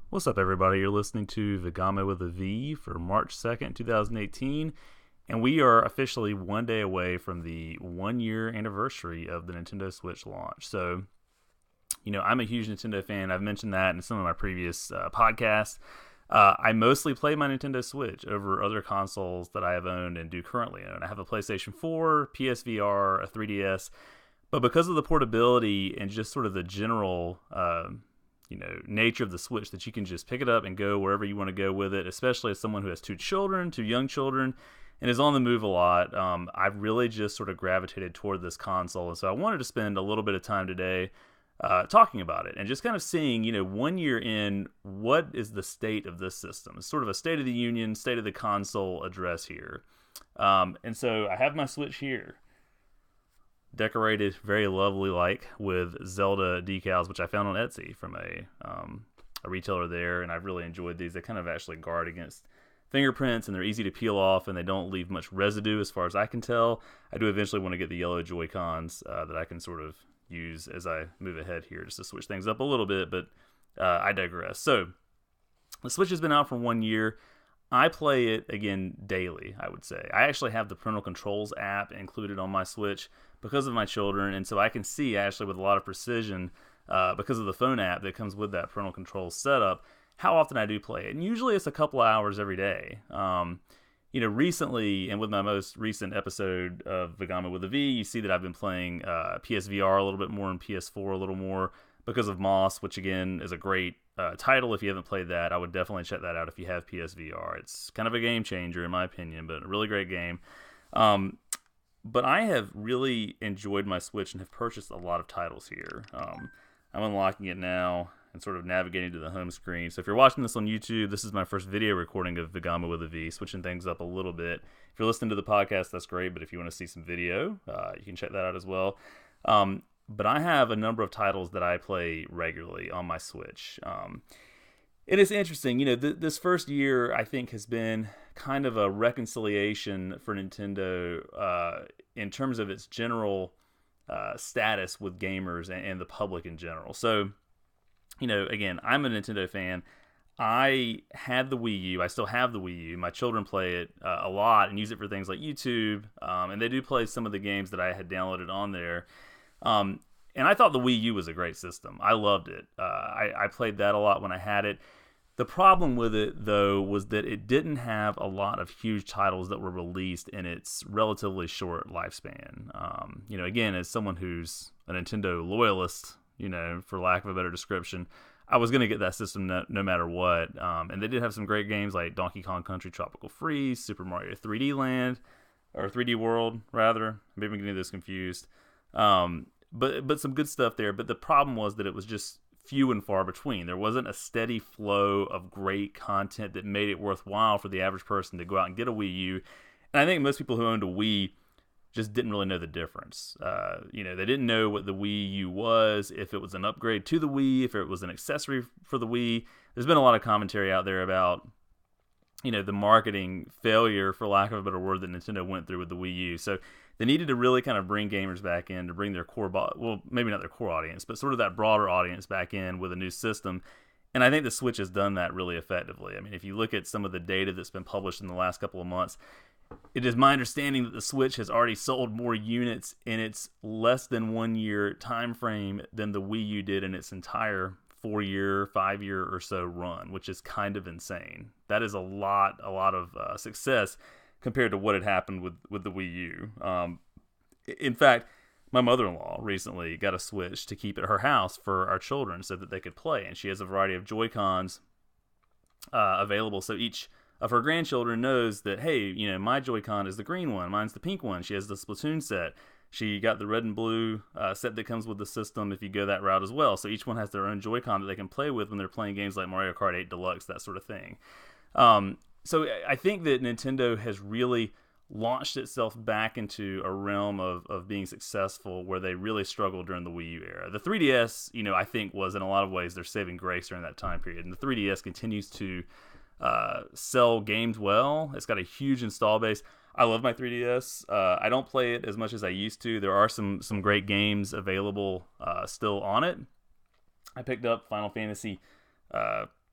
What's up, everybody? You're listening to Vigamo with a V for March 2nd, 2018, and we are officially one day away from the 1 year anniversary of the Nintendo Switch launch. So, I'm a huge Nintendo fan. I've mentioned that in some of my previous podcasts. I mostly play my Nintendo Switch over other consoles that I have owned and do currently own. I have a PlayStation 4, PSVR, a 3DS, but because of the portability and just sort of the general nature of the Switch, that you can just pick it up and go wherever you want to go with it, especially as someone who has two young children, and is on the move a lot. I've really just sort of gravitated toward this console, and so I wanted to spend a little bit of time today talking about it and just kind of seeing, 1 year in, what is the state of this system. It's sort of a state of the union, state of the console address here. And so I have my Switch here, decorated very lovely with Zelda decals, which I found on Etsy from a retailer there, and I've really enjoyed these. They kind of actually guard against fingerprints, and they're easy to peel off, and they don't leave much residue as far as I can tell. I do eventually want to get the yellow Joy-Cons that I can sort of use as I move ahead here, just to switch things up a little bit, but I digress. So the Switch has been out for 1 year. I play it, again, daily, I would say. I actually have the parental controls app included on my Switch because of my children, and so I can see, actually, with a lot of precision, because of the phone app that comes with that parental controls setup, how often I do play it. And usually it's a couple of hours every day. Recently, and with my most recent episode of Vigamo with a V, you see that I've been playing PSVR a little bit more and PS4 a little more because of Moss, which, again, is a great title. If you haven't played that, I would definitely check that out if you have PSVR. It's kind of a game changer, in my opinion, but a really great game. But I have really enjoyed my Switch and have purchased a lot of titles here. I'm unlocking it now and sort of navigating to the home screen. So if you're watching this on YouTube, this is my first video recording of Vigamo with a V, switching things up a little bit. If you're listening to the podcast, that's great, but if you want to see some video, you can check that out as well. But I have a number of titles that I play regularly on my Switch. It is interesting, this first year, I think, has been kind of a reconciliation for Nintendo in terms of its general status with gamers and the public in general. So, again, I'm a Nintendo fan. I had the Wii U. I still have the Wii U. My children play it a lot and use it for things like YouTube, and they do play some of the games that I had downloaded on there. And I thought the Wii U was a great system. I loved it. I played that a lot when I had it. The problem with it, though, was that it didn't have a lot of huge titles that were released in its relatively short lifespan. Again, as someone who's a Nintendo loyalist, for lack of a better description, I was going to get that system no matter what. And they did have some great games like Donkey Kong Country Tropical Freeze, Super Mario 3D Land, or 3D World, rather. Maybe I'm getting this confused. But some good stuff there. But the problem was that it was just few and far between. There wasn't a steady flow of great content that made it worthwhile for the average person to go out and get a Wii U. And I think most people who owned a Wii just didn't really know the difference. They didn't know what the Wii U was, if it was an upgrade to the Wii, if it was an accessory for the Wii. There's been a lot of commentary out there about, the marketing failure, for lack of a better word, that Nintendo went through with the Wii U. So they needed to really kind of bring gamers back in, to bring their core, maybe not their core audience, but sort of that broader audience back in with a new system. And I think the Switch has done that really effectively. I mean, if you look at some of the data that's been published in the last couple of months, it is my understanding that the Switch has already sold more units in its less than 1 year time frame than the Wii U did in its entire 4-year, 5-year or so run, which is kind of insane. That is a lot of success compared to what had happened with the Wii U. In fact, my mother-in-law recently got a Switch to keep at her house for our children so that they could play, and she has a variety of Joy-Cons available, so each of her grandchildren knows that, hey, my Joy-Con is the green one, mine's the pink one. She has the Splatoon set. She got the red and blue set that comes with the system if you go that route as well. So each one has their own Joy-Con that they can play with when they're playing games like Mario Kart 8 Deluxe, that sort of thing. So I think that Nintendo has really launched itself back into a realm of being successful where they really struggled during the Wii U era. The 3DS, I think was in a lot of ways their saving grace during that time period. And the 3DS continues to sell games well. It's got a huge install base. I love my 3DS. I don't play it as much as I used to. There are some great games available still on it. I picked up Final Fantasy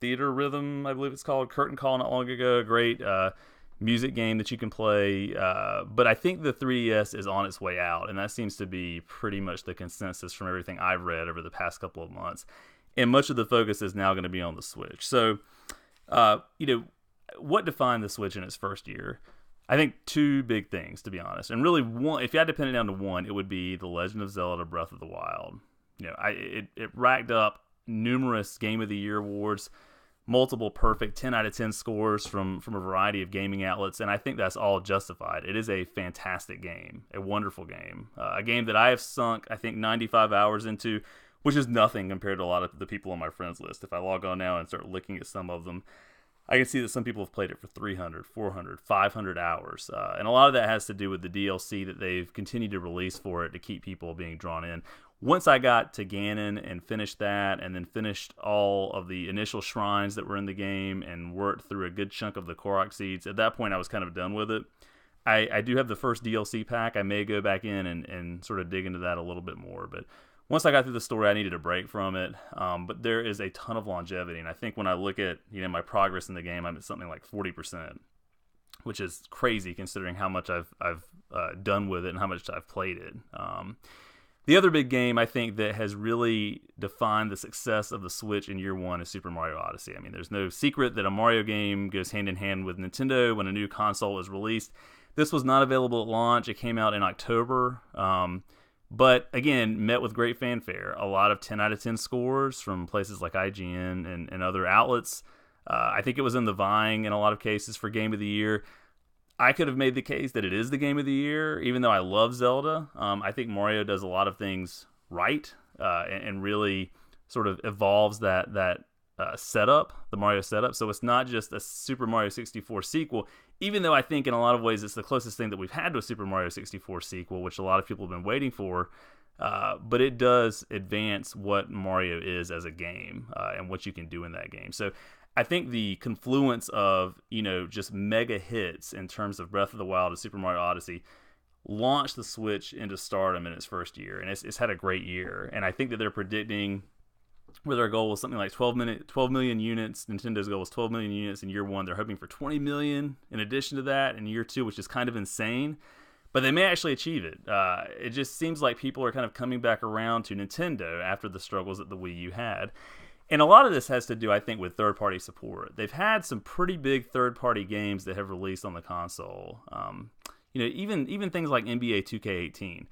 Theater Rhythm, I believe it's called, Curtain Call, not long ago. A great music game that you can play. But I think the 3DS is on its way out, and that seems to be pretty much the consensus from everything I've read over the past couple of months. And much of the focus is now going to be on the Switch. So, what defined the Switch in its first year? I think two big things, to be honest. And really, one, if you had to pin it down to one, it would be The Legend of Zelda Breath of the Wild. It racked up numerous Game of the Year awards, multiple perfect 10 out of 10 scores from a variety of gaming outlets, and I think that's all justified. It is a fantastic game, a wonderful game, a game that I have sunk, I think, 95 hours into, which is nothing compared to a lot of the people on my friends list. If I log on now and start looking at some of them, I can see that some people have played it for 300, 400, 500 hours. And a lot of that has to do with the DLC that they've continued to release for it to keep people being drawn in. Once I got to Ganon and finished that, and then finished all of the initial shrines that were in the game and worked through a good chunk of the Korok seeds, at that point I was kind of done with it. I do have the first DLC pack. I may go back in and sort of dig into that a little bit more. But once I got through the story, I needed a break from it. But there is a ton of longevity, and I think when I look at my progress in the game, I'm at something like 40%, which is crazy considering how much I've done with it and how much I've played it. The other big game I think that has really defined the success of the Switch in year one is Super Mario Odyssey. I mean, there's no secret that a Mario game goes hand in hand with Nintendo when a new console is released. This was not available at launch. It came out in October. But again, met with great fanfare. A lot of 10 out of 10 scores from places like IGN and other outlets. I think it was in the vying in a lot of cases for Game of the Year. I could have made the case that it is the Game of the Year, even though I love Zelda. I think Mario does a lot of things right and really sort of evolves that setup, the Mario setup. So it's not just a Super Mario 64 sequel, even though I think in a lot of ways it's the closest thing that we've had to a Super Mario 64 sequel, which a lot of people have been waiting for. But it does advance what Mario is as a game and what you can do in that game. So I think the confluence of, just mega hits in terms of Breath of the Wild and Super Mario Odyssey launched the Switch into stardom in its first year. And it's had a great year. And I think that they're predicting where their goal was something like 12 million units. Nintendo's goal was 12 million units in year one. They're hoping for 20 million in addition to that in year two, which is kind of insane. But they may actually achieve it. It just seems like people are kind of coming back around to Nintendo after the struggles that the Wii U had. And a lot of this has to do, I think, with third-party support. They've had some pretty big third-party games that have released on the console. Even things like NBA 2K18.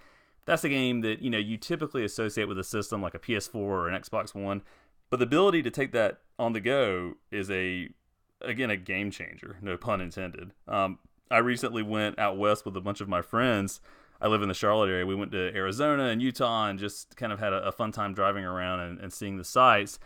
That's a game that, you typically associate with a system like a PS4 or an Xbox One. But the ability to take that on the go is, a game changer. No pun intended. I recently went out west with a bunch of my friends. I live in the Charlotte area. We went to Arizona and Utah and just kind of had a fun time driving around and seeing the sights.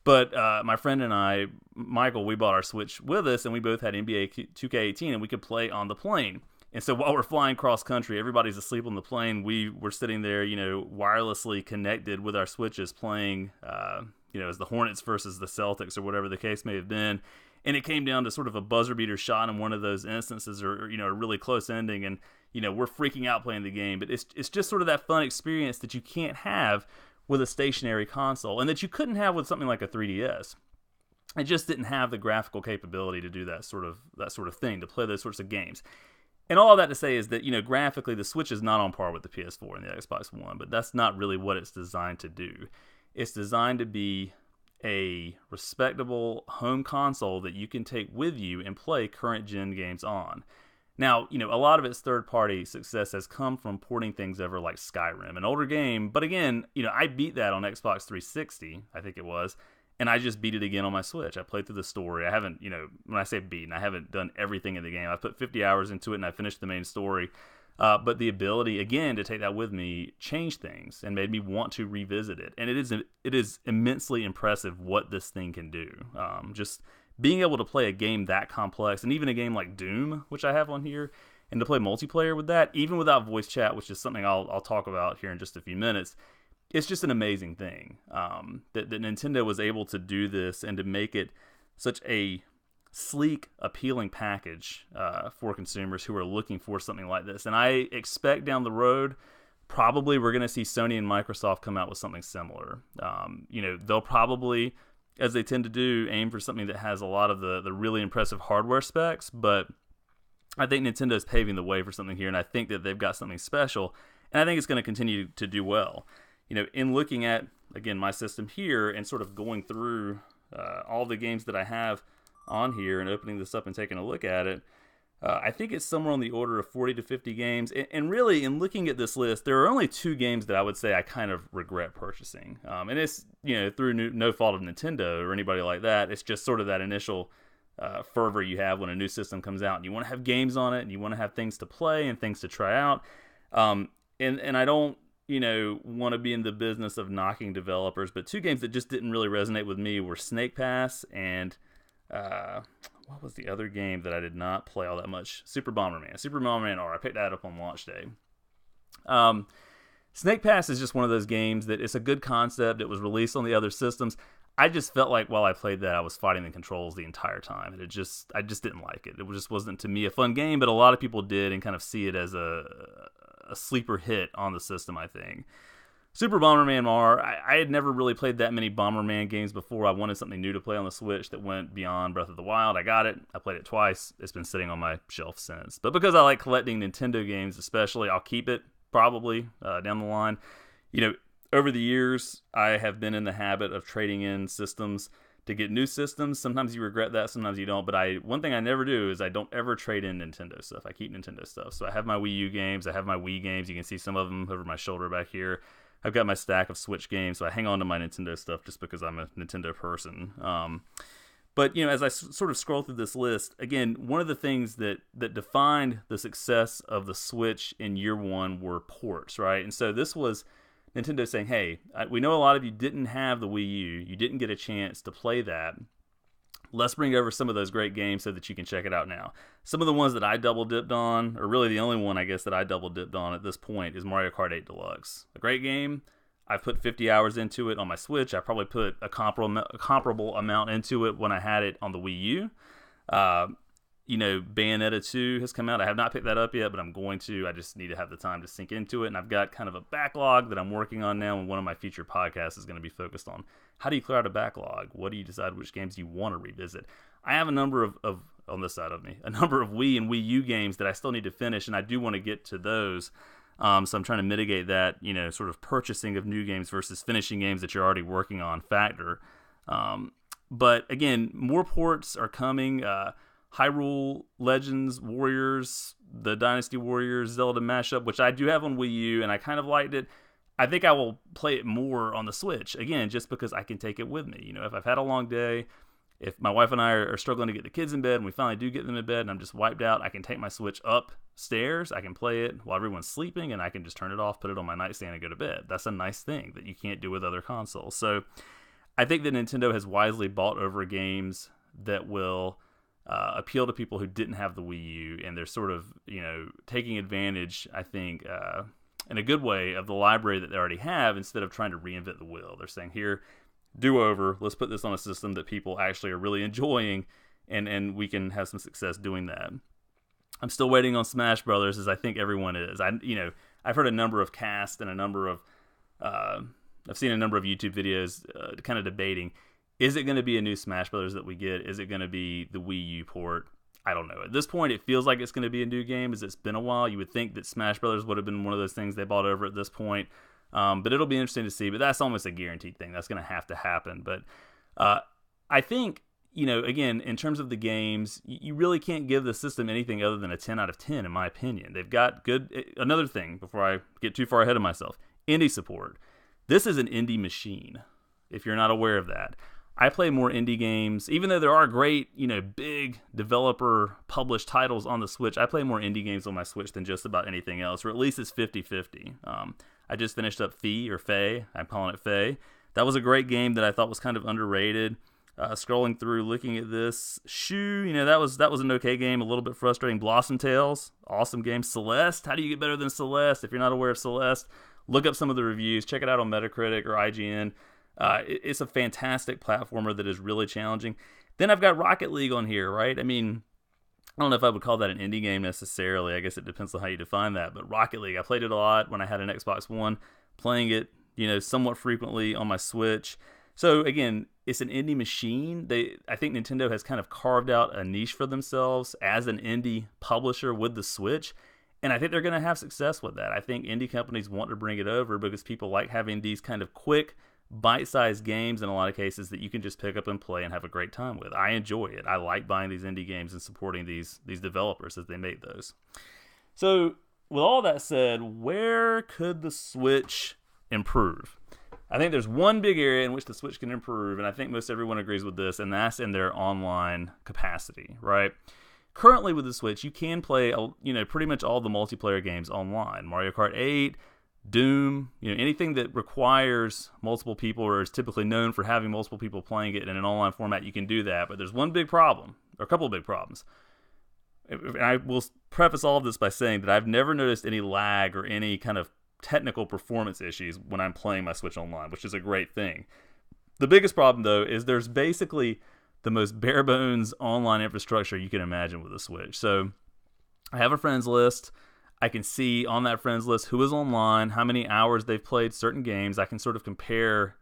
But my friend and I, Michael, we bought our Switch with us, and we both had NBA 2K18, and we could play on the plane. And so while we're flying cross country, everybody's asleep on the plane. We were sitting there, wirelessly connected with our Switches playing, as the Hornets versus the Celtics or whatever the case may have been. And it came down to sort of a buzzer beater shot in one of those instances or a really close ending. And, we're freaking out playing the game. But it's just sort of that fun experience that you can't have with a stationary console and that you couldn't have with something like a 3DS. It just didn't have the graphical capability to do that sort of thing, to play those sorts of games. And all of that to say is that, graphically, the Switch is not on par with the PS4 and the Xbox One, but that's not really what it's designed to do. It's designed to be a respectable home console that you can take with you and play current-gen games on. Now, a lot of its third-party success has come from porting things over like Skyrim, an older game. But again, I beat that on Xbox 360, I think it was, and I just beat it again on my Switch. I played through the story. I haven't, when I say beaten, I haven't done everything in the game. I put 50 hours into it and I finished the main story. But the ability, again, to take that with me changed things and made me want to revisit it. And it is immensely impressive what this thing can do. Just being able to play a game that complex, and even a game like Doom, which I have on here, and to play multiplayer with that, even without voice chat, which is something I'll talk about here in just a few minutes, it's just an amazing thing that Nintendo was able to do this and to make it such a sleek, appealing package for consumers who are looking for something like this. And I expect down the road, probably we're going to see Sony and Microsoft come out with something similar. They'll probably as they tend to do, aim for something that has a lot of the really impressive hardware specs, but I think Nintendo is paving the way for something here, and I think that they've got something special, and I think it's going to continue to do well. In looking at, again, my system here and sort of going through all the games that I have on here and opening this up and taking a look at it, I think it's somewhere on the order of 40 to 50 games. And really, in looking at this list, there are only 2 games that I would say I kind of regret purchasing. And it's, through no fault of Nintendo or anybody like that. It's just sort of that initial fervor you have when a new system comes out. And you want to have games on it, and you want to have things to play and things to try out. And I don't, want to be in the business of knocking developers. But 2 games that just didn't really resonate with me were Snake Pass and... what was the other game that I did not play all that much? Super Bomberman R. I picked that up on launch day. Snake Pass is just one of those games that it's a good concept. It was released on the other systems. I just felt like while I played that, I was fighting the controls the entire time. And I just didn't like it. It just wasn't, to me, a fun game, but a lot of people did and kind of see it as a sleeper hit on the system, I think. Super Bomberman R, I had never really played that many Bomberman games before. I wanted something new to play on the Switch that went beyond Breath of the Wild. I got it. I played it twice. It's been sitting on my shelf since. But because I like collecting Nintendo games especially, I'll keep it probably down the line. Over the years, I have been in the habit of trading in systems to get new systems. Sometimes you regret that, sometimes you don't. But one thing I never do is I don't ever trade in Nintendo stuff. I keep Nintendo stuff. So I have my Wii U games. I have my Wii games. You can see some of them over my shoulder back here. I've got my stack of Switch games, so I hang on to my Nintendo stuff just because I'm a Nintendo person. But, as I sort of scroll through this list, again, one of the things that defined the success of the Switch in year one were ports, right? And so this was Nintendo saying, hey, we know a lot of you didn't have the Wii U. You didn't get a chance to play that. Let's bring over some of those great games so that you can check it out now. Some of the ones that I double-dipped on, or really the only one, I guess, that I double-dipped on at this point is Mario Kart 8 Deluxe. A great game. I've put 50 hours into it on my Switch. I probably put a comparable amount into it when I had it on the Wii U. Bayonetta 2 has come out. I have not picked that up yet, but I'm going to. I just need to have the time to sink into it. And I've got kind of a backlog that I'm working on now, and one of my future podcasts is going to be focused on how do you clear out a backlog? What do you decide which games you want to revisit? I have a number of on this side of me, a number of Wii and Wii U games that I still need to finish, and I do want to get to those. So I'm trying to mitigate that, sort of purchasing of new games versus finishing games that you're already working on factor. But again, more ports are coming. Hyrule Legends Warriors, the Dynasty Warriors Zelda mashup, which I do have on Wii U, and I kind of liked it. I think I will play it more on the Switch, again, just because I can take it with me. If I've had a long day, if my wife and I are struggling to get the kids in bed, and we finally do get them in bed, and I'm just wiped out, I can take my Switch upstairs, I can play it while everyone's sleeping, and I can just turn it off, put it on my nightstand, and go to bed. That's a nice thing that you can't do with other consoles. So I think that Nintendo has wisely bought over games that will appeal to people who didn't have the Wii U, and they're sort of, taking advantage, I think, in a good way, of the library that they already have instead of trying to reinvent the wheel. They're saying, here, do over, let's put this on a system that people actually are really enjoying, and we can have some success doing that. I'm still waiting on Smash Brothers, as I think everyone is. I've heard a number of casts and a number of, I've seen a number of YouTube videos kind of debating, is it going to be a new Smash Brothers that we get? Is it going to be the Wii U port? I don't know. At this point, it feels like it's going to be a new game, as it's been a while. You would think that Smash Brothers would have been one of those things they bought over at this point. But it'll be interesting to see. But that's almost a guaranteed thing. That's going to happen. But I think, again, in terms of the games, you really can't give the system anything other than a 10 out of 10, in my opinion. They've got good... Another thing, before I get too far ahead of myself, indie support. This is an indie machine, if you're not aware of that. I play more indie games, even though there are great, big developer published titles on the Switch. I play more indie games on my Switch than just about anything else, or at least it's 50-50. I just finished up Faye. I'm calling it Faye. That was a great game that I thought was kind of underrated. Scrolling through, looking at this, that was an okay game, a little bit frustrating. Blossom Tales, awesome game. Celeste, how do you get better than Celeste? If you're not aware of Celeste, look up some of the reviews. Check it out on Metacritic or IGN. It's a fantastic platformer that is really challenging. Then I've got Rocket League on here, right? I mean, I don't know if I would call that an indie game necessarily. I guess it depends on how you define that. But Rocket League, I played it a lot when I had an Xbox One, playing it, somewhat frequently on my Switch. So again, it's an indie machine. I think Nintendo has kind of carved out a niche for themselves as an indie publisher with the Switch, and I think they're going to have success with that. I think indie companies want to bring it over because people like having these kind of quick, bite-sized games in a lot of cases that you can just pick up and play and have a great time with. I enjoy it. I like buying these indie games and supporting these developers as they make those. So with all that said, where could the Switch improve? I think there's one big area in which the Switch can improve, and I think most everyone agrees with this, and that's in their online capacity, right? Currently with the Switch, you can play, pretty much all the multiplayer games online. Mario Kart 8, Doom, anything that requires multiple people or is typically known for having multiple people playing it in an online format, you can do that. But there's one big problem, or a couple of big problems. And I will preface all of this by saying that I've never noticed any lag or any kind of technical performance issues when I'm playing my Switch online, which is a great thing. The biggest problem, though, is there's basically the most bare bones online infrastructure you can imagine with a Switch. So I have a friends list. I can see on that friends list who is online, how many hours they've played certain games. I can sort of compare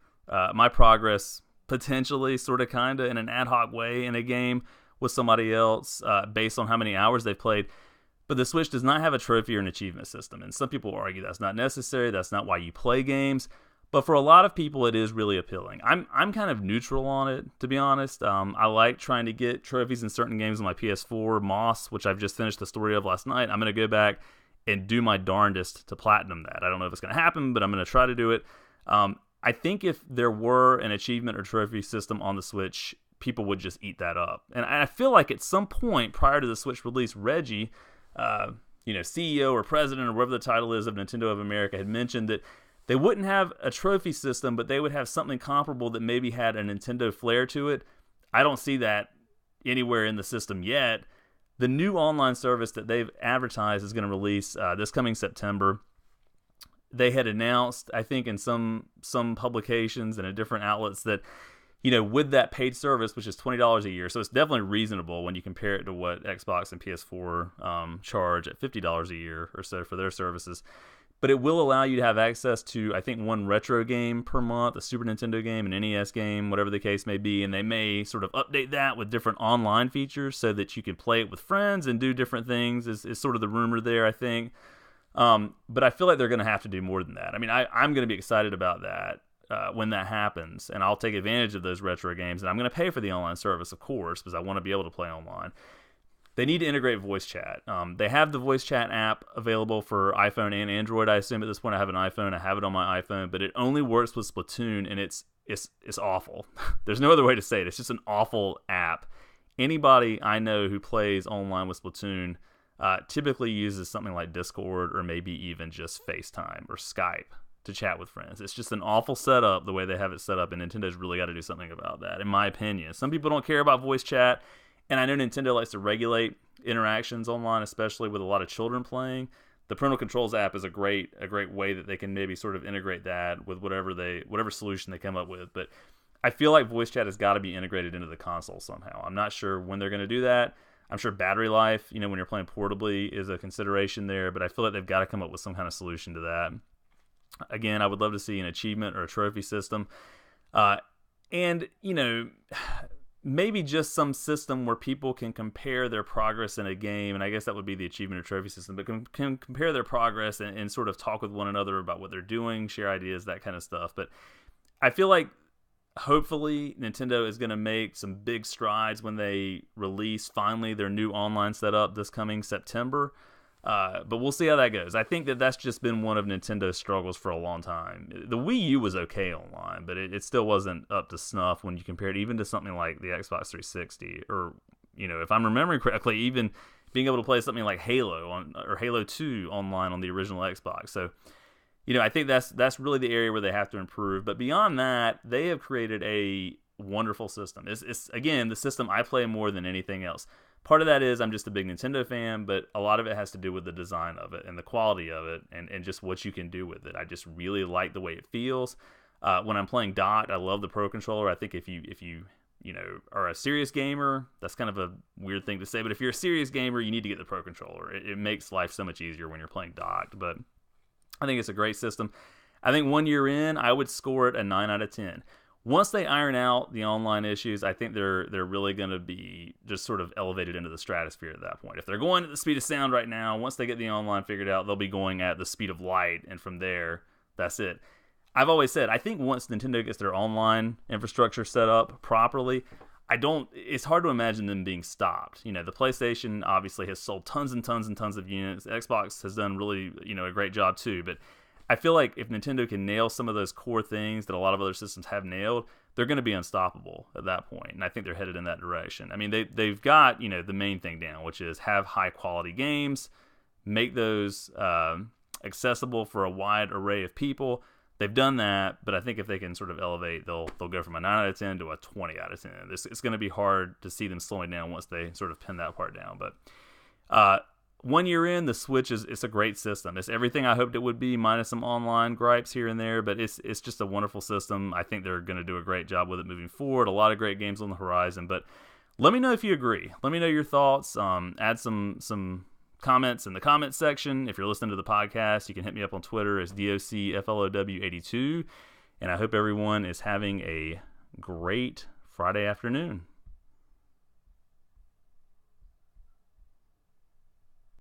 my progress potentially, sort of kind of in an ad hoc way in a game with somebody else based on how many hours they've played. But the Switch does not have a trophy or an achievement system. And some people argue that's not necessary. That's not why you play games. But for a lot of people, it is really appealing. I'm kind of neutral on it, to be honest. I like trying to get trophies in certain games on my PS4. Moss, which I've just finished the story of last night. I'm going to go back and do my darndest to platinum that. I don't know if it's going to happen, but I'm going to try to do it. I think if there were an achievement or trophy system on the Switch, people would just eat that up. And I feel like at some point prior to the Switch release, Reggie, CEO or president or whatever the title is of Nintendo of America, had mentioned that they wouldn't have a trophy system, but they would have something comparable that maybe had a Nintendo flair to it. I don't see that anywhere in the system yet. The new online service that they've advertised is going to release this coming September. They had announced, I think in some publications and in different outlets that, with that paid service, which is $20 a year, so it's definitely reasonable when you compare it to what Xbox and PS4 charge at $50 a year or so for their services. But it will allow you to have access to, I think, one retro game per month, a Super Nintendo game, an NES game, whatever the case may be, and they may sort of update that with different online features so that you can play it with friends and do different things, is sort of the rumor there, I think. But I feel like they're going to have to do more than that. I mean, I'm going to be excited about that when that happens, and I'll take advantage of those retro games, and I'm going to pay for the online service, of course, because I want to be able to play online. They need to integrate voice chat. They have the voice chat app available for iPhone and Android. I assume at this point I have an iPhone. I have it on my iPhone, but it only works with Splatoon, and it's awful. There's no other way to say it. It's just an awful app. Anybody I know who plays online with Splatoon typically uses something like Discord or maybe even just FaceTime or Skype to chat with friends. It's just an awful setup the way they have it set up, and Nintendo's really got to do something about that, in my opinion. Some people don't care about voice chat. And I know Nintendo likes to regulate interactions online, especially with a lot of children playing. The parental controls app is a great way that they can maybe sort of integrate that with whatever solution they come up with. But I feel like voice chat has got to be integrated into the console somehow. I'm not sure when they're going to do that. I'm sure battery life, when you're playing portably, is a consideration there. But I feel like they've got to come up with some kind of solution to that. Again, I would love to see an achievement or a trophy system. And maybe just some system where people can compare their progress in a game, and I guess that would be the achievement or trophy system, but can compare their progress and sort of talk with one another about what they're doing, share ideas, that kind of stuff. But I feel like hopefully Nintendo is going to make some big strides when they release finally their new online setup this coming September. But we'll see how that goes. I think that's just been one of Nintendo's struggles for a long time. The Wii U was okay online, but it still wasn't up to snuff when you compare it even to something like the Xbox 360. Or, if I'm remembering correctly, even being able to play something like Halo or Halo 2 online on the original Xbox. So, I think that's really the area where they have to improve. But beyond that, they have created a wonderful system. It's again, the system I play more than anything else. Part of that is I'm just a big Nintendo fan, but a lot of it has to do with the design of it and the quality of it and just what you can do with it. I just really like the way it feels. When I'm playing docked, I love the Pro Controller. I think if you are a serious gamer, that's kind of a weird thing to say, but if you're a serious gamer, you need to get the Pro Controller. It makes life so much easier when you're playing docked, but I think it's a great system. I think 1 year in, I would score it a 9 out of 10. Once they iron out the online issues, I think they're really going to be just sort of elevated into the stratosphere at that point. If they're going at the speed of sound right now, once they get the online figured out, they'll be going at the speed of light, and from there, that's it. I've always said, I think once Nintendo gets their online infrastructure set up properly, it's hard to imagine them being stopped. The PlayStation obviously has sold tons and tons and tons of units. Xbox has done really, a great job too, but I feel like if Nintendo can nail some of those core things that a lot of other systems have nailed, they're going to be unstoppable at that point, and I think they're headed in that direction. I mean, they've got, the main thing down, which is have high-quality games, make those accessible for a wide array of people. They've done that, but I think if they can sort of elevate, they'll go from a 9 out of 10 to a 20 out of 10. It's going to be hard to see them slowing down once they sort of pin that part down, but 1 year in, the Switch it's a great system. It's everything I hoped it would be, minus some online gripes here and there, but it's just a wonderful system. I think they're going to do a great job with it moving forward. A lot of great games on the horizon, but let me know if you agree. Let me know your thoughts. Add some comments in the comments section. If you're listening to the podcast, you can hit me up on Twitter as DOCFLOW82, and I hope everyone is having a great Friday afternoon.